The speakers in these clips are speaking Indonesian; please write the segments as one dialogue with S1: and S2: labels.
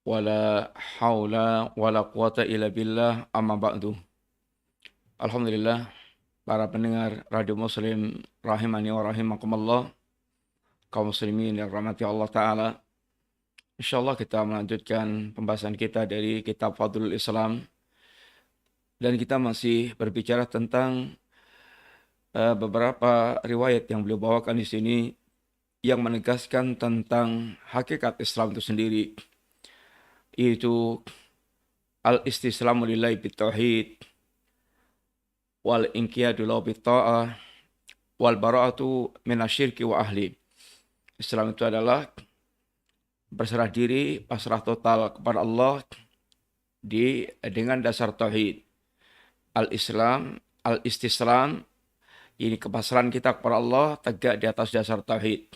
S1: wala haula wala quwata illa billah amma ba'du. Alhamdulillah, para pendengar Radio Muslim rahimani wa rahimakumullah, kaum muslimin yang rahmati Allah Ta'ala. Insyaallah kita melanjutkan pembahasan kita dari kitab Fadlul Islam, dan kita masih berbicara tentang beberapa riwayat yang beliau bawakan di sini yang menegaskan tentang hakikat Islam itu sendiri, yaitu al-istislamu lillahi bitauhid wal inqiyadu lahu bitta'ah wal bara'atu minasyirki wa ahli. Islam itu adalah berserah diri, pasrah total kepada Allah dengan dasar tauhid. Al-Islam, al-istislam, ini kepasrahan kita kepada Allah tegak di atas dasar tauhid.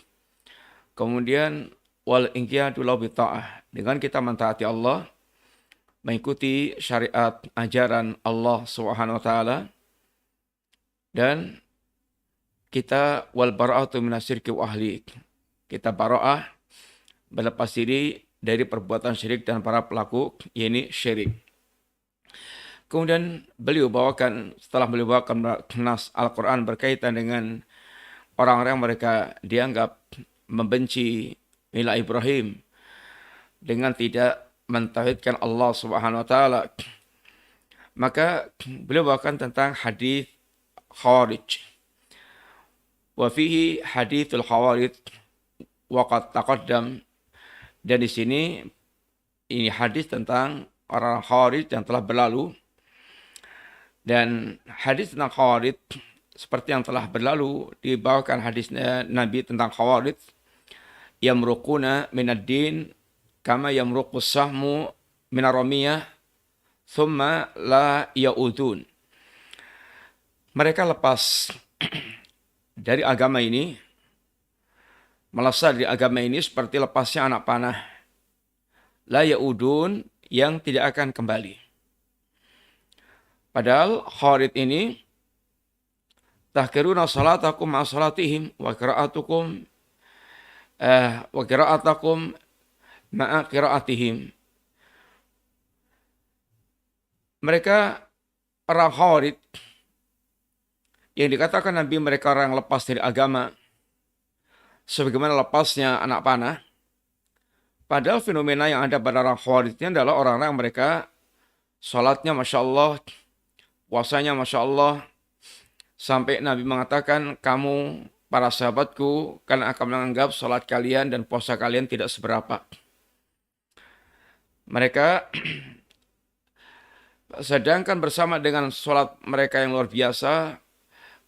S1: Kemudian wal inqiyadu lahu bitta'ah, dengan kita mentaati Allah, mengikuti syariat ajaran Allah Subhanahu wa taala, dan kita wal bara'atu minasyirki wa ahli, kita bara'ah, berlepas diri dari perbuatan syirik dan para pelaku yakni syirik. Kemudian setelah beliau bawakan nas Al-Quran berkaitan dengan orang-orang mereka dianggap membenci mila Ibrahim dengan tidak mentauhidkan Allah Subhanahu wa taala, maka beliau bawakan tentang hadis Khawarij. Wa fihi hadithul Khawarij wa qad taqaddam, dan di sini ini hadis tentang orang Khawarij yang telah berlalu. Dan hadis tentang Khawarij seperti yang telah berlalu dibawakan hadis Nabi tentang Khawarij, yamruquna minad din kama yamruqus sahmu minar ramiyah thumma la yaudun. Mereka lepas dari agama ini, melesat dari agama ini seperti lepasnya anak panah, la yaudun, yang tidak akan kembali. Padahal Khawarij ini tahkiruna salatakum ma salatihim wa qira'atakum ma'a qira'atihim. Mereka orang Khawarij yang dikatakan Nabi mereka orang yang lepas dari agama sebagaimana lepasnya anak panah. Padahal fenomena yang ada pada orang Khawarij ini adalah orang-orang yang mereka salatnya Masya Allah, puasanya Masya Allah, sampai Nabi mengatakan, kamu para sahabatku karena akan menganggap salat kalian dan puasa kalian tidak seberapa. Mereka sedangkan bersama dengan salat mereka yang luar biasa,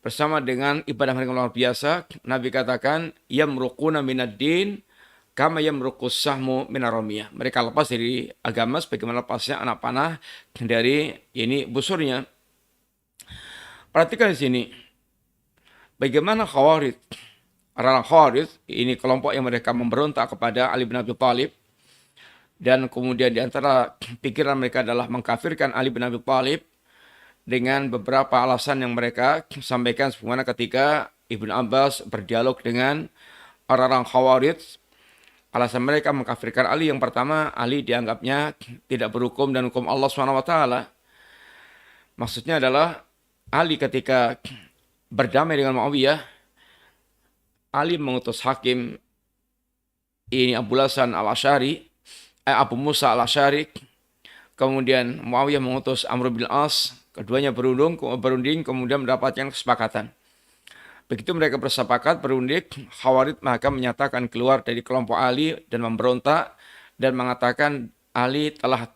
S1: bersama dengan ibadah mereka yang luar biasa, Nabi katakan, yamruquna minad din kama yamruqus sahmu minar ramiyah. Mereka lepas dari agama sebagaimana lepasnya anak panah dari ini busurnya. Perhatikan di sini, bagaimana Khawarij, orang Khawarij, ini kelompok yang mereka memberontak kepada Ali bin Abi Thalib, dan kemudian di antara pikiran mereka adalah mengkafirkan Ali bin Abi Thalib dengan beberapa alasan yang mereka sampaikan, sebagaimana ketika Ibnu Abbas berdialog dengan orang-orang Khawarij. Alasan mereka mengkafirkan Ali, yang pertama, Ali dianggapnya tidak berhukum dan hukum Allah SWT. Maksudnya adalah Ali ketika berdamai dengan Muawiyah, Ali mengutus hakim ini Abu Musa al-Asy'ari, kemudian Muawiyah mengutus Amr bin As, keduanya berunding kemudian mendapatkan kesepakatan. Begitu mereka berunding, Khawarij maka menyatakan keluar dari kelompok Ali dan memberontak dan mengatakan Ali telah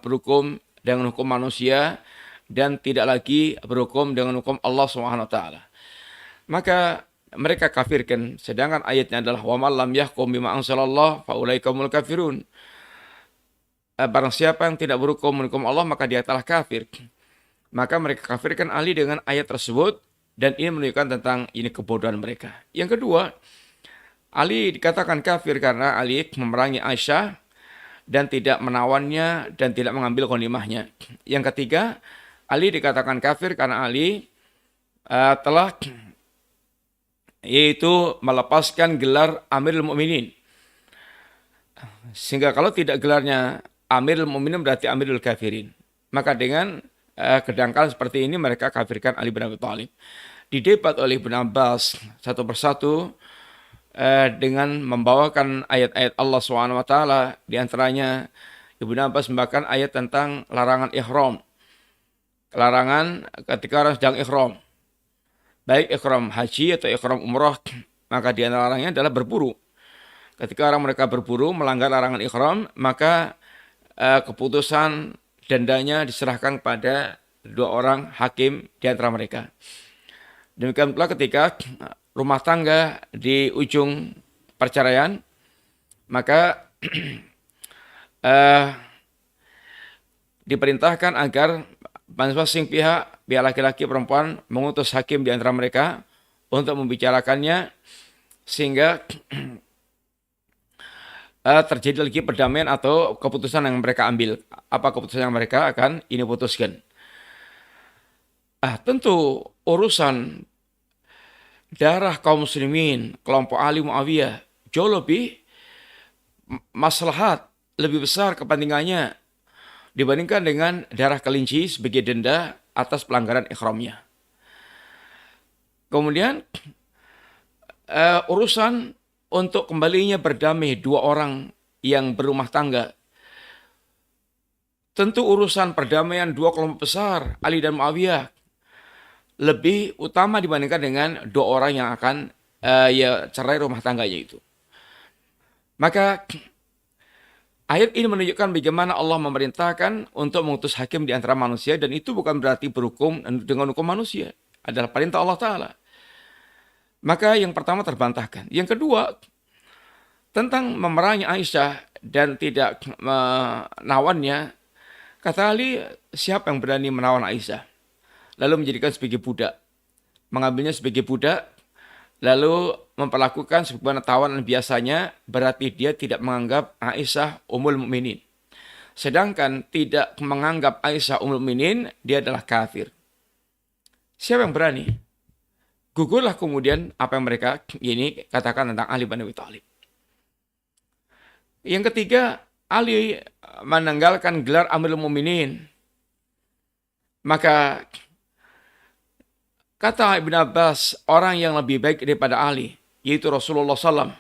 S1: berhukum dengan hukum manusia dan tidak lagi berhukum dengan hukum Allah SWT. Maka mereka kafirkan, sedangkan ayatnya adalah wa man lam yahkum bima anzalallah fa ulaika humul kafirun. Barang siapa yang tidak berhukum dengan hukum Allah maka dia telah kafir. Maka mereka kafirkan Ali dengan ayat tersebut, dan ini menunjukkan tentang ini kebodohan mereka. Yang kedua, Ali dikatakan kafir karena Ali memerangi Aisyah dan tidak menawannya dan tidak mengambil ghanimahnya. Yang ketiga, Ali dikatakan kafir karena Ali telah yaitu melepaskan gelar Amirul Mukminin. Sehingga kalau tidak gelarnya Amirul Mukminin berarti Amirul Kafirin. Maka dengan kedangkalan seperti ini mereka kafirkan Ali bin Abi Thalib. Didebat oleh Ibnu Abbas satu persatu dengan membawakan ayat-ayat Allah SWT. Di antaranya Ibnu Abbas membawakan ayat tentang larangan ihram. Larangan ketika orang sedang ihram. Baik ihram haji atau ihram umrah, maka di antara larangannya adalah berburu. Ketika orang mereka berburu melanggar larangan ihram, maka keputusan dendanya diserahkan kepada dua orang hakim di antara mereka. Demikian pula ketika rumah tangga di ujung perceraian, maka diperintahkan agar masing-masing pihak laki-laki perempuan mengutus hakim di antara mereka untuk membicarakannya sehingga terjadi lagi perdamaian atau keputusan yang mereka ambil. Apa keputusan yang mereka akan ini putuskan. Tentu urusan darah kaum muslimin, kelompok Ali Muawiyah, jauh lebih maslahat, lebih besar kepentingannya dibandingkan dengan darah kelinci sebagai denda atas pelanggaran ihramnya. Kemudian urusan untuk kembalinya berdamai dua orang yang berumah tangga. Tentu urusan perdamaian dua kelompok besar, Ali dan Muawiyah, lebih utama dibandingkan dengan dua orang yang akan cerai rumah tangganya itu. Maka ayat ini menunjukkan bagaimana Allah memerintahkan untuk mengutus hakim di antara manusia, dan itu bukan berarti berhukum dengan hukum manusia. Adalah perintah Allah Ta'ala. Maka yang pertama terbantahkan. Yang kedua, tentang memerangi Aisyah dan tidak menawannya, kata Ali, siapa yang berani menawan Aisyah? Lalu menjadikan sebagai budak. Mengambilnya sebagai budak, lalu memperlakukan sebagaimana tawanan biasanya, berarti dia tidak menganggap Aisyah Ummul Mukminin. Sedangkan tidak menganggap Aisyah Ummul Mukminin, dia adalah kafir. Siapa yang berani? Gugurlah kemudian apa yang mereka ini katakan tentang Ali bin Abi Thalib. Yang ketiga, Ali menanggalkan gelar Amirul Mukminin. Maka kata Ibn Abbas, orang yang lebih baik daripada Ali, yaitu Rasulullah SAW,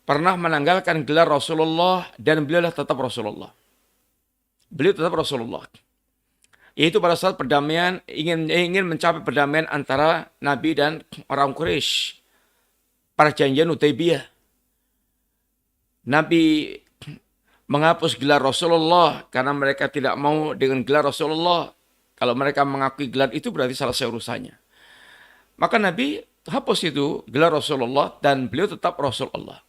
S1: pernah menanggalkan gelar Rasulullah dan beliau tetap Rasulullah. Beliau tetap Rasulullah. Yaitu pada saat perdamaian, ingin mencapai perdamaian antara Nabi dan orang Quraisy. Perjanjian Hudaybiyah. Nabi menghapus gelar Rasulullah karena mereka tidak mau dengan gelar Rasulullah. Kalau mereka mengakui gelar itu berarti selesai urusannya. Maka Nabi hapus itu gelar Rasulullah dan beliau tetap Rasulullah.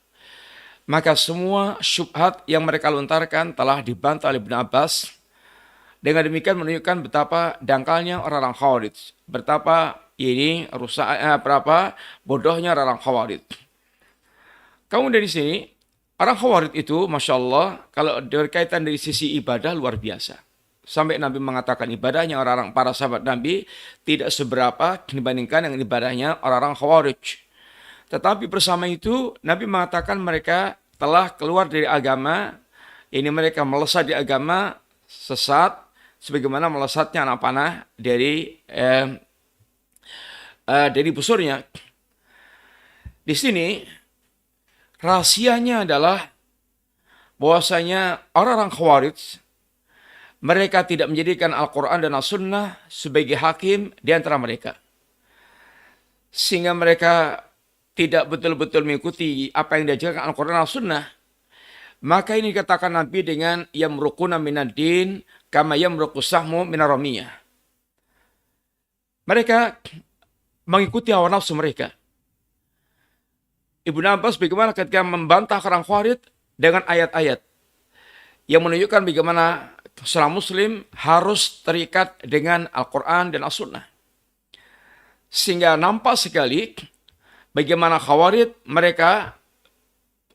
S1: Maka semua syubhat yang mereka lontarkan telah dibantah oleh Ibn Abbas. Dengan demikian menunjukkan betapa dangkalnya orang-orang Khawarij. Betapa ini berapa bodohnya orang Khawarij. Kemudian dari sini, orang Khawarij itu, Masya Allah, kalau berkaitan dari sisi ibadah luar biasa. Sampai Nabi mengatakan ibadahnya orang-orang para sahabat Nabi tidak seberapa dibandingkan dengan ibadahnya orang-orang Khawarij. Tetapi bersama itu, Nabi mengatakan mereka telah keluar dari agama. Ini mereka melesat di agama, sesat, sebagaimana melesatnya anak panah dari busurnya. Di sini rahasianya adalah bahwasanya orang-orang Khawarij mereka tidak menjadikan Al-Quran dan As-Sunnah sebagai hakim di antara mereka, sehingga mereka tidak betul-betul mengikuti apa yang diajarkan Al-Quran dan As-Sunnah. Maka ini dikatakan Nabi dengan yamruquna minad din kama yamruqu sahmu minar ramiyah. Mereka mengikuti hawa nafsu mereka. Ibnu Abbas bagaimana ketika membantah orang Khawarij dengan ayat-ayat yang menunjukkan bagaimana seorang muslim harus terikat dengan Al-Quran dan As-Sunnah. Sehingga nampak sekali bagaimana Khawarij mereka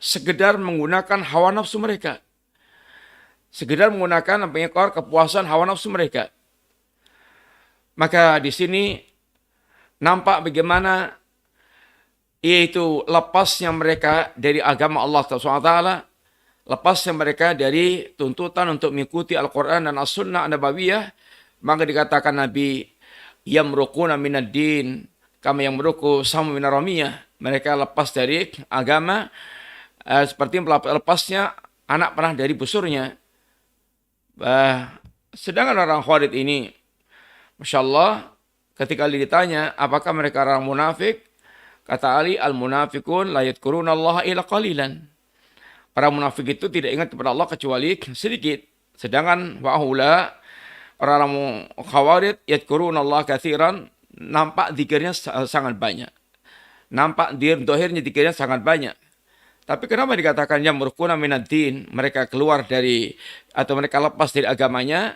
S1: sekedar menggunakan hawa nafsu mereka. Sekedar menggunakan pengekor kepuasan hawa nafsu mereka. Maka di sini nampak bagaimana yaitu lepasnya mereka dari agama Allah SWT lepasnya mereka dari tuntutan untuk mengikuti Al-Quran dan As-Sunnah Nabawiyah, maka dikatakan Nabi, yamruquna minad din, kama yamruqu samu minar ramiyah. Mereka lepas dari agama seperti lepasnya anak panah dari busurnya. Sedangkan orang Khawarij ini, Masya Allah, ketika Ali ditanya, apakah mereka orang munafik? Kata Ali, al-munafikun la yadhkuruna Allah illa qalilan. Para munafik itu tidak ingat kepada Allah kecuali sedikit. Sedangkan wa'hula, orang-orang Khawarij, yadhkuruna Allah katsiran, nampak zikirnya sangat banyak. Nampak dohirnya zikirnya sangat banyak. Tapi kenapa dikatakan yamruquna minad din? Mereka keluar dari, atau mereka lepas dari agamanya.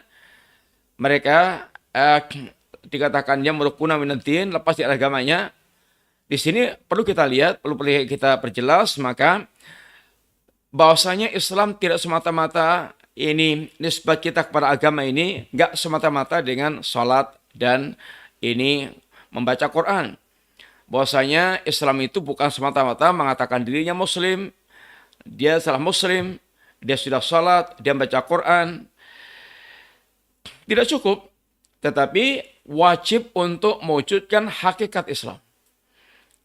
S1: Mereka dikatakan yamruquna minad din, lepas dari agamanya. Di sini perlu kita lihat, perlu kita perjelas, maka bahwasanya Islam tidak semata-mata ini nisbat kita kepada agama ini, enggak semata-mata dengan salat dan ini membaca Quran. Bahwasanya Islam itu bukan semata-mata mengatakan dirinya Muslim, dia salah Muslim, dia sudah salat, dia membaca Quran. Tidak cukup, tetapi wajib untuk mewujudkan hakikat Islam.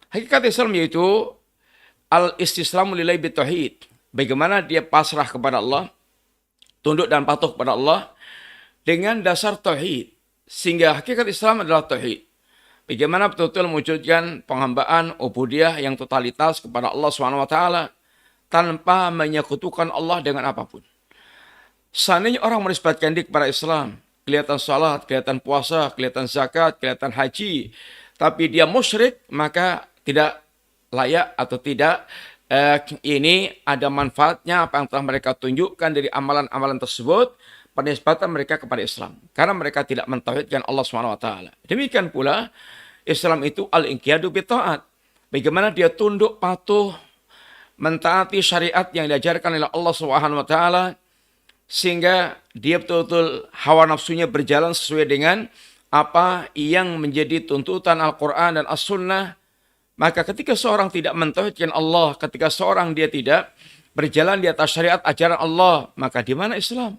S1: Hakikat Islam yaitu al-istislamu lillahi bitauhid. Bagaimana dia pasrah kepada Allah, tunduk dan patuh kepada Allah dengan dasar tauhid. Sehingga hakikat Islam adalah tauhid. Bagaimana betul-betul mewujudkan penghambaan ubudiyah yang totalitas kepada Allah SWT tanpa menyekutukan Allah dengan apapun. Seandainya orang menisbatkan diri kepada Islam, kelihatan salat, kelihatan puasa, kelihatan zakat, kelihatan haji, tapi dia musyrik, maka tidak layak atau tidak ini ada manfaatnya apa yang telah mereka tunjukkan dari amalan-amalan tersebut, penisbatan mereka kepada Islam. Karena mereka tidak mentauhidkan Allah SWT. Demikian pula, Islam itu al-inqiyadu bitta'at. Bagaimana dia tunduk, patuh, mentaati syariat yang diajarkan oleh Allah SWT, sehingga dia betul-betul hawa nafsunya berjalan sesuai dengan apa yang menjadi tuntutan Al-Quran dan As-Sunnah. Maka ketika seorang tidak mentauhidkan Allah, ketika seorang dia tidak berjalan di atas syariat ajaran Allah, maka di mana Islam?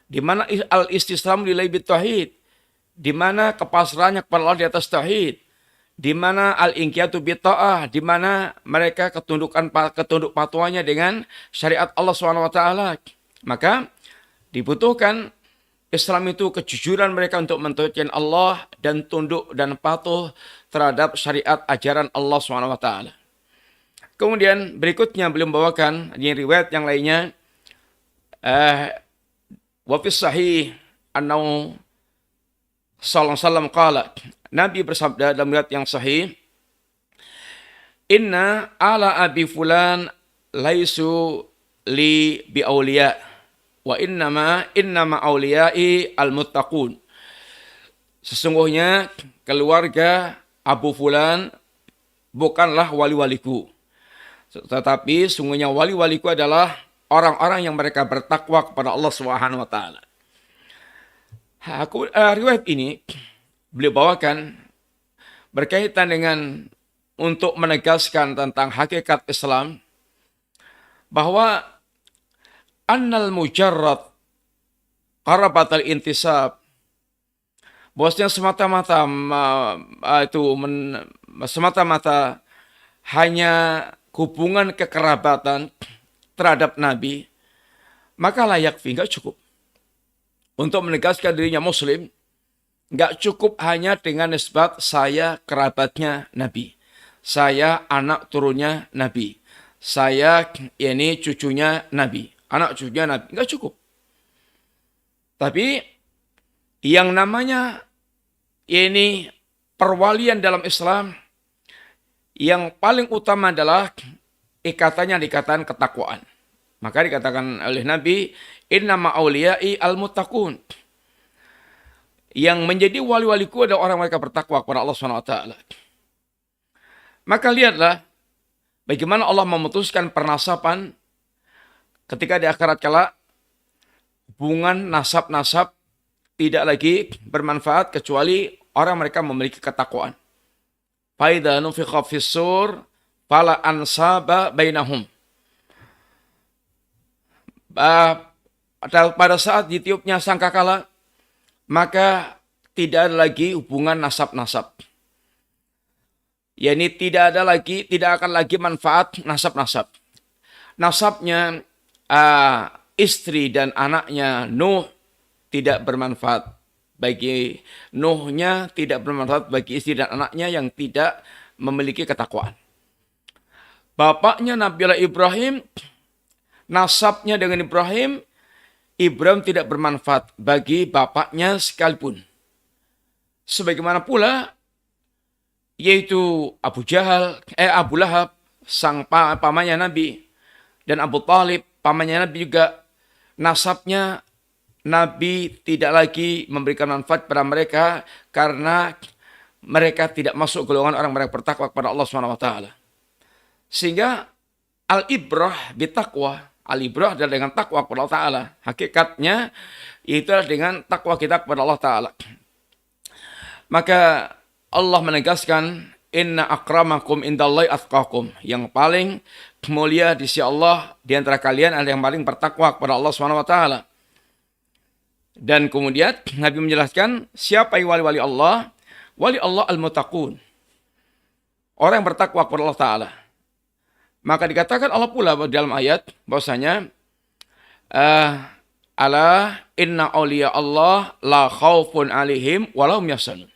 S1: Di mana al-istislam lillahi bitauhid? Di mana kepasrahannya kepada Allah di atas tauhid? Di mana al-inqiyatu bitta'ah? Di mana mereka ketunduk patuhannya dengan syariat Allah SWT? Maka dibutuhkan Islam itu kejujuran mereka untuk mentauhidkan Allah dan tunduk dan patuh terhadap syariat ajaran Allah SWT. Kemudian berikutnya beliau membawakan di riwayat yang lainnya, wa fi sahih annahu sallallahu alaihi wasallam qala, Nabi bersabda dalam riwayat yang sahih, inna ala abi fulan laisu li bi auliya wa innama auliyai al-muttaqun. Sesungguhnya keluarga Abu Fulan bukanlah wali-waliku, tetapi sungguhnya wali-waliku adalah orang-orang yang mereka bertakwa kepada Allah Subhanahu wa taala. Riwayat ini beliau bawakan berkaitan dengan untuk menegaskan tentang hakikat Islam, bahwa annal mujarrad qarabatal intisab, bahwasanya semata-mata hanya hubungan kekerabatan terhadap Nabi, maka layak nggak cukup untuk menegaskan dirinya Muslim. Nggak cukup hanya dengan nisbat saya kerabatnya Nabi, saya anak turunnya Nabi, saya ini cucunya Nabi, anak cucunya Nabi. Nggak cukup. Tapi yang namanya ini perwalian dalam Islam, yang paling utama adalah ikatan ketakwaan. Maka dikatakan oleh Nabi, innama auliyai al-muttaqun. Yang menjadi wali-waliku adalah orang mereka bertakwa kepada Allah SWT. Maka lihatlah bagaimana Allah memutuskan pernasaban ketika di akhirat kala hubungan nasab-nasab tidak lagi bermanfaat kecuali orang mereka memiliki ketakwaan. Faidha nufikha fis-sur fala ansaba bainahum. pada saat ditiupnya sangkakala, maka tidak ada lagi hubungan nasab-nasab. Yani tidak akan lagi manfaat nasab-nasab. Nasabnya istri dan anaknya Nuh tidak bermanfaat bagi Nuhnya, tidak bermanfaat bagi istri dan anaknya yang tidak memiliki ketakwaan. Bapaknya Nabiullah Ibrahim, nasabnya dengan Ibrahim tidak bermanfaat bagi bapaknya sekalipun. Sebagaimana pula yaitu Abu Lahab, sang pamannya Nabi, dan Abu Talib, pamannya Nabi juga, nasabnya Nabi tidak lagi memberikan manfaat pada mereka karena mereka tidak masuk golongan orang mereka bertakwa kepada Allah SWT. Sehingga al-ibrah bitaqwa, al-ibrah adalah dengan takwa kepada Allah Ta'ala. Hakikatnya itu adalah dengan takwa kita kepada Allah Ta'ala. Maka Allah menegaskan, inna akramakum indallahi atqakum. Yang paling mulia di sisi Allah di antara kalian adalah yang paling bertakwa kepada Allah SWT. Dan kemudian Nabi menjelaskan siapa yang wali-wali Allah? Wali Allah al-muttaqun. Orang yang bertakwa kepada Allah Ta'ala. Maka dikatakan Allah pula dalam ayat bahwasanya ala inna awliya Allah la khaufun alaihim walahum yahzanun.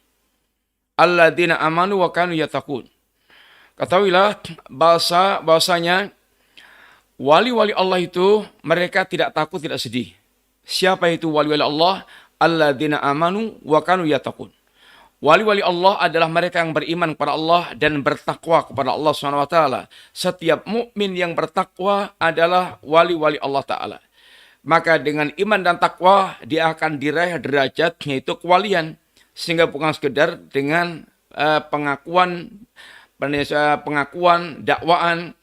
S1: Alladzina amanu wa kanu yattaqun. Ketahuilah bahwasanya wali-wali Allah itu mereka tidak takut, tidak sedih. Siapa itu wali-wali Allah? Alladzina amanu wa kanu yattaqun. Wali-wali Allah adalah mereka yang beriman kepada Allah dan bertakwa kepada Allah SWT. Setiap mukmin yang bertakwa adalah wali-wali Allah Ta'ala. Maka dengan iman dan takwa dia akan diraih derajat yaitu kewalian. Sehingga bukan sekedar dengan pengakuan dakwaan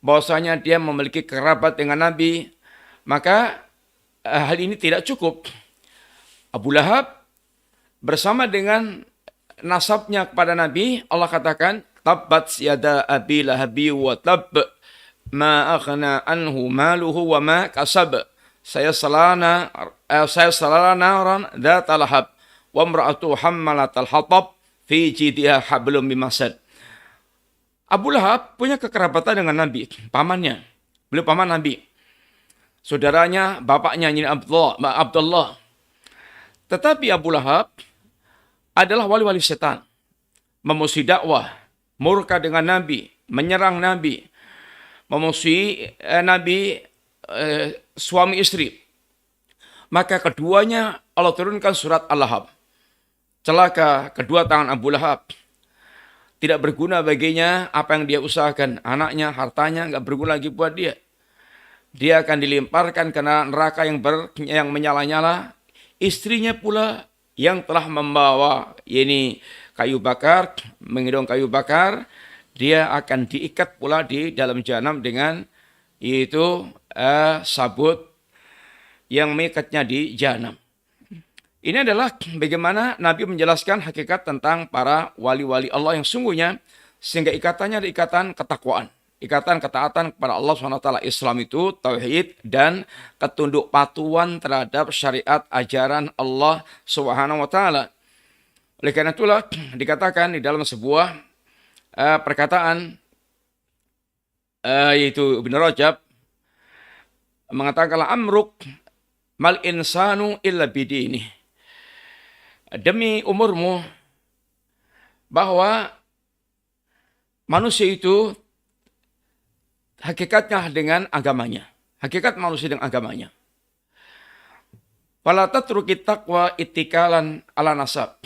S1: bahwasanya dia memiliki kerabat dengan Nabi, maka hal ini tidak cukup. Abu Lahab bersama dengan nasabnya kepada Nabi, Allah katakan tabbat yada abi lahabi wa tab ma aghna anhu maluhu wa ma kasab sayaslana naran dzata lahab wa imra'atu hammalatal hatab fi jidha hablum min masad. Abu Lahab punya kekerabatan dengan Nabi, pamannya. Beliau paman Nabi. Saudaranya, bapaknya ini Abdullah. Tetapi Abu Lahab adalah wali-wali setan. Memusuhi dakwah, murka dengan Nabi, menyerang Nabi, memusuhi Nabi, suami istri. Maka keduanya Allah turunkan surat Al-Lahab. Celaka kedua tangan Abu Lahab. Tidak berguna baginya apa yang dia usahakan. Anaknya, hartanya nggak berguna lagi buat dia. Dia akan dilemparkan ke neraka yang menyala-nyala. Istrinya pula yang telah membawa kayu bakar, menghidung kayu bakar, dia akan diikat pula di dalam jahanam dengan sabut yang mengikatnya di jahanam. Ini adalah bagaimana Nabi menjelaskan hakikat tentang para wali-wali Allah yang sungguhnya, sehingga ikatannya adalah ikatan ketakwaan, ikatan ketaatan kepada Allah SWT. Islam itu tauhid dan ketunduk patuhan terhadap syariat ajaran Allah SWT. Oleh karena itulah dikatakan di dalam sebuah perkataan yaitu Ibn Rajab mengatakan amruk mal insanu illa bidini. Demi umurmu bahwa manusia itu hakikatnya dengan agamanya. Hakikat manusia dengan agamanya. Fala tatruki taqwa ittikalan ala nasab.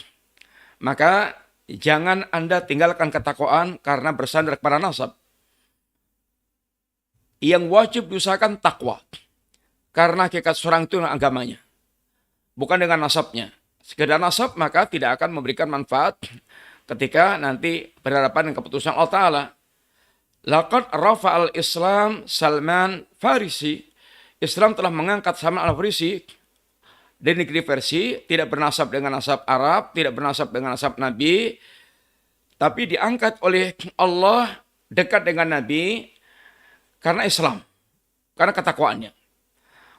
S1: Maka jangan Anda tinggalkan ketakwaan karena bersandar kepada nasab. Yang wajib diusahakan takwa. Karena hakikat seorang itu dengan agamanya. Bukan dengan nasabnya. Sekedar nasab maka tidak akan memberikan manfaat ketika nanti berhadapan dengan keputusan Allah Ta'ala. Laqad rafa'al Islam Salman Farisi. Islam telah mengangkat Salman Al-Farisi dari negeri Persia, tidak bernasab dengan nasab Arab, tidak bernasab dengan nasab Nabi, tapi diangkat oleh Allah dekat dengan Nabi karena Islam, karena ketakwaannya.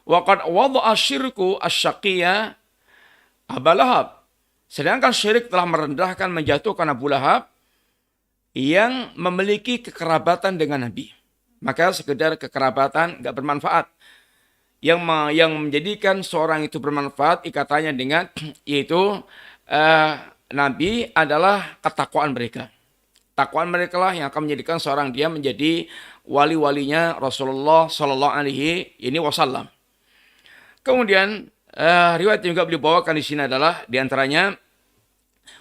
S1: Wa qad wada'a syirku asy-syaqiyya Abu Lahab. Sedangkan syirik telah merendahkan, menjatuhkan Abu Lahab yang memiliki kekerabatan dengan Nabi. Maka sekedar kekerabatan nggak bermanfaat. Yang menjadikan seorang itu bermanfaat ikatannya dengan yaitu Nabi adalah ketakwaan mereka. Takwaan mereka lah yang akan menjadikan seorang dia menjadi wali-walinya Rasulullah Sallallahu Alaihi Wasallam. Kemudian riwayat yang juga beliau bawakan di sini adalah diantaranya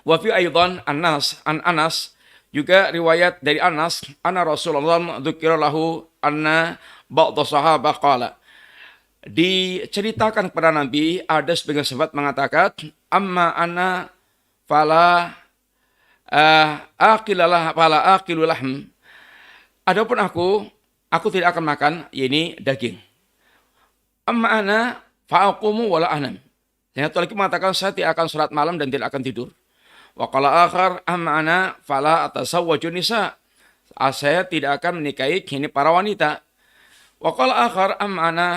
S1: wa fi aidan Anas juga riwayat dari Anas anna Rasulullah dzukira lahu anna ba'd sahabah qala, diceritakan kepada Nabi ada sebagian sahabat mengatakan amma ana fala aqilu lahm, adapun aku tidak akan makan ini daging. Amma ana fa'aqumu wala anam, yang satu lagi mengatakan saya tidak akan salat malam dan tidak akan tidur. Wa qala akhar amma ana fala atasawwaju nisa, saya tidak akan menikahi ini para wanita. Wa qala akhar amma ana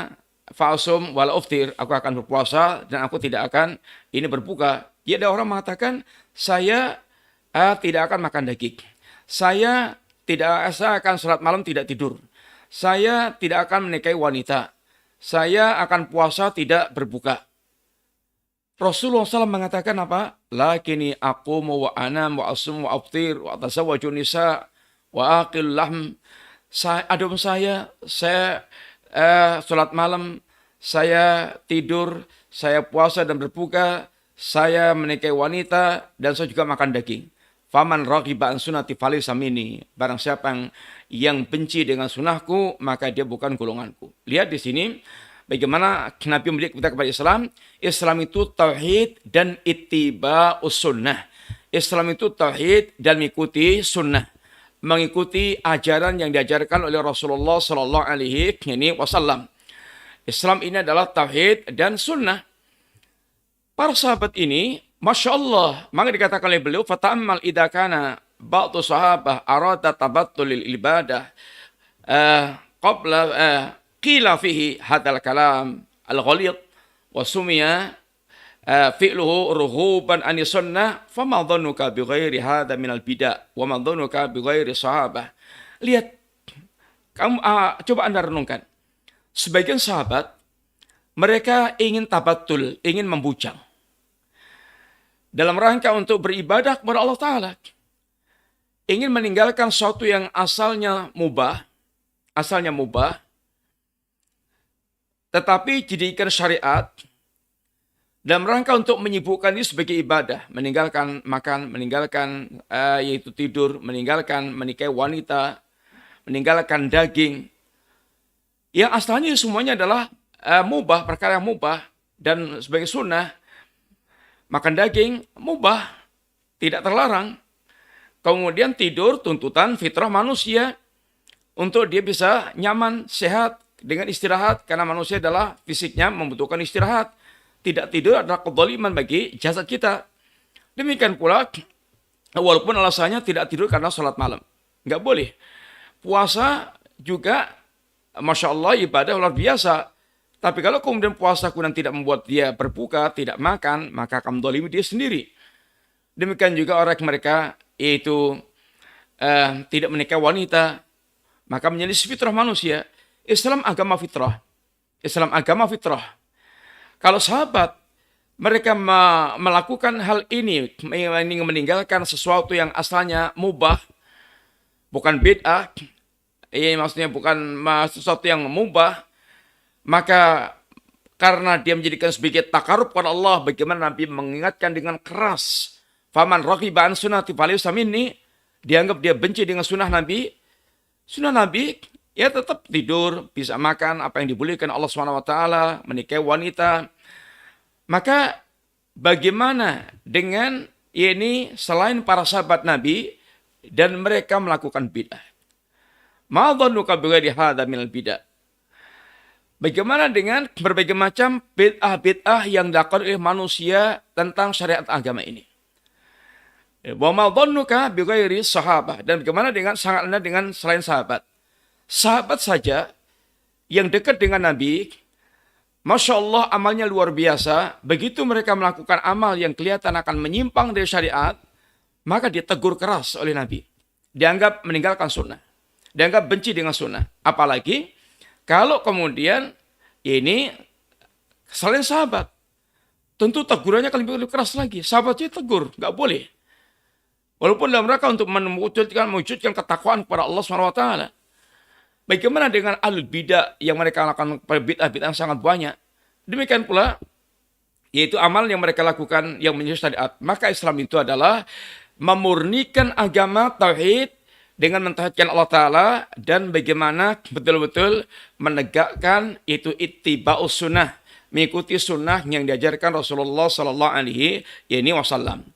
S1: fa'asum wala uftir, aku akan berpuasa dan aku tidak akan ini berbuka. Ya, ada orang mengatakan saya tidak akan makan daging. Saya akan salat malam tidak tidur. Saya tidak akan menikahi wanita. Saya akan puasa tidak berbuka. Rasulullah SAW mengatakan apa? Lakini aqumu wa anam wa asum wa aftir wa atasawwaju nisa wa aqil lahm. Adapun saya salat malam, saya tidur, saya puasa dan berbuka, saya menikahi wanita, dan saya juga makan daging. Faman raghiba an sunnati falaysa minni, barang siapa yang benci dengan sunnahku maka dia bukan golonganku. Lihat di sini bagaimana Nabi mendidik kita kepada Islam. Islam itu tauhid dan ittiba'us sunnah. Islam itu tauhid dan mengikuti sunnah, mengikuti ajaran yang diajarkan oleh Rasulullah Sallallahu Alaihi Wasallam. Islam ini adalah tauhid dan sunnah. Para sahabat ini, Masya Allah, maka dikatakan oleh beliau, fata'ammal idha kana ba'du sahabah arada tabattulil ibadah qabla qila fihi hadal kalam al-ghalid wa sumiya fi'luhu ruhuban ani sunnah fama dhannuka bi ghairi hadha minal bid'ah wa ma dhannuka bi ghairi sahabah. Lihat, kamu coba Anda renungkan. Sebagian sahabat mereka ingin tabattul, ingin membujang dalam rangka untuk beribadah kepada Allah Ta'ala. Ingin meninggalkan sesuatu yang asalnya mubah, tetapi jadikan syariat dalam rangka untuk menyibukkan ini sebagai ibadah. Meninggalkan makan, meninggalkan yaitu tidur, meninggalkan menikahi wanita, meninggalkan daging. Yang asalnya semuanya adalah mubah, perkara yang mubah dan sebagai sunnah. Makan daging mubah, tidak terlarang. Kemudian tidur, tuntutan fitrah manusia untuk dia bisa nyaman, sehat dengan istirahat. Karena manusia adalah fisiknya membutuhkan istirahat. Tidak tidur adalah kezaliman bagi jasad kita. Demikian pula, walaupun alasannya tidak tidur karena sholat malam. Nggak boleh. Puasa juga, Masya Allah, ibadah luar biasa. Tapi kalau kemudian puasa kemudian tidak membuat dia berbuka, tidak makan, maka akan mendolimi dia sendiri. Demikian juga orang mereka yaitu tidak menikahi wanita, maka menjadi fitrah manusia. Islam agama fitrah. Islam agama fitrah. Kalau sahabat mereka melakukan hal ini, meninggalkan sesuatu yang asalnya mubah, bukan bid'ah, maksudnya bukan sesuatu yang mubah, maka karena dia menjadikan sebagai takarub kepada Allah, bagaimana Nabi mengingatkan dengan keras, faman raghiba an sunnati falaysa minni, dianggap dia benci dengan sunnah Nabi. Sunnah Nabi ya tetap tidur, bisa makan apa yang dibolehkan Allah SWT, menikahi wanita. Maka bagaimana dengan ini selain para sahabat Nabi dan mereka melakukan bid'ah? Ma dhannuka bighairi hadza minal bid'ah? Bagaimana dengan berbagai macam bid'ah yang dilakukan oleh manusia tentang syariat agama ini? Wa ma dhannuka bighairi sahabah, dan bagaimana dengan sangat Anda dengan selain sahabat? Sahabat saja yang dekat dengan Nabi, Masya Allah amalnya luar biasa. Begitu mereka melakukan amal yang kelihatan akan menyimpang dari syariat, maka ditegur keras oleh Nabi. Dianggap meninggalkan sunnah. Dianggap benci dengan sunnah. Apalagi kalau kemudian ini selain sahabat. Tentu tegurannya akan lebih keras lagi. Sahabatnya tegur, nggak boleh. Walaupun dalam rangka untuk mewujudkan ketakwaan kepada Allah SWT. Bagaimana dengan ahlul bidah yang mereka lakukan bid'ah-bid'ah sangat banyak. Demikian pula, yaitu amal yang mereka lakukan yang menyesuaikan syariat. Maka Islam itu adalah memurnikan agama tauhid dengan mentauhidkan Allah Ta'ala dan bagaimana betul-betul menegakkan itu ittiba'us sunnah, mengikuti sunnah yang diajarkan Rasulullah Sallallahu Alaihi Wasallam.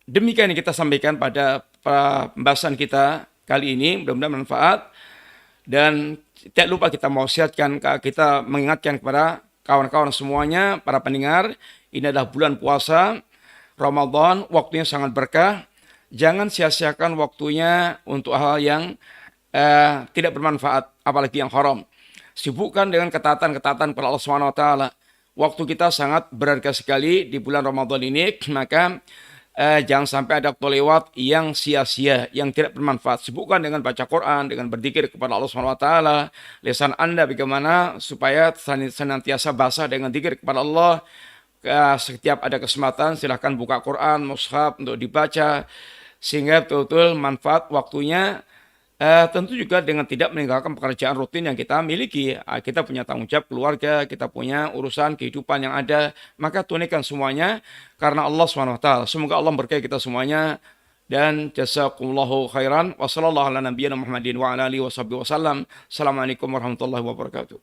S1: Demikian yang kita sampaikan pada pembahasan kita kali ini, mudah-mudahan manfaat. Dan tidak lupa kita mengingatkan kepada kawan-kawan semuanya, para pendengar, ini adalah bulan puasa Ramadan, waktunya sangat berkah. Jangan sia-siakan waktunya untuk hal yang tidak bermanfaat, apalagi yang haram. Sibukkan dengan ketaatan-ketaatan kepada Allah SWT. Waktu kita sangat berharga sekali di bulan Ramadan ini, maka jangan sampai ada waktu lewat yang sia-sia, yang tidak bermanfaat. Sibukkan dengan baca Quran, dengan berzikir kepada Allah SWT. Lisan Anda bagaimana supaya senantiasa basah dengan zikir kepada Allah. Setiap ada kesempatan silahkan buka Quran, mushaf untuk dibaca, sehingga betul-betul manfaat waktunya. Tentu juga dengan tidak meninggalkan pekerjaan rutin yang kita miliki. Kita punya tanggung jawab keluarga, kita punya urusan kehidupan yang ada, maka tunaikan semuanya karena Allah SWT. Semoga Allah berkahi kita semuanya. Dan jazakumullahu khairan. Wassalamualaikum warahmatullahi wabarakatuh.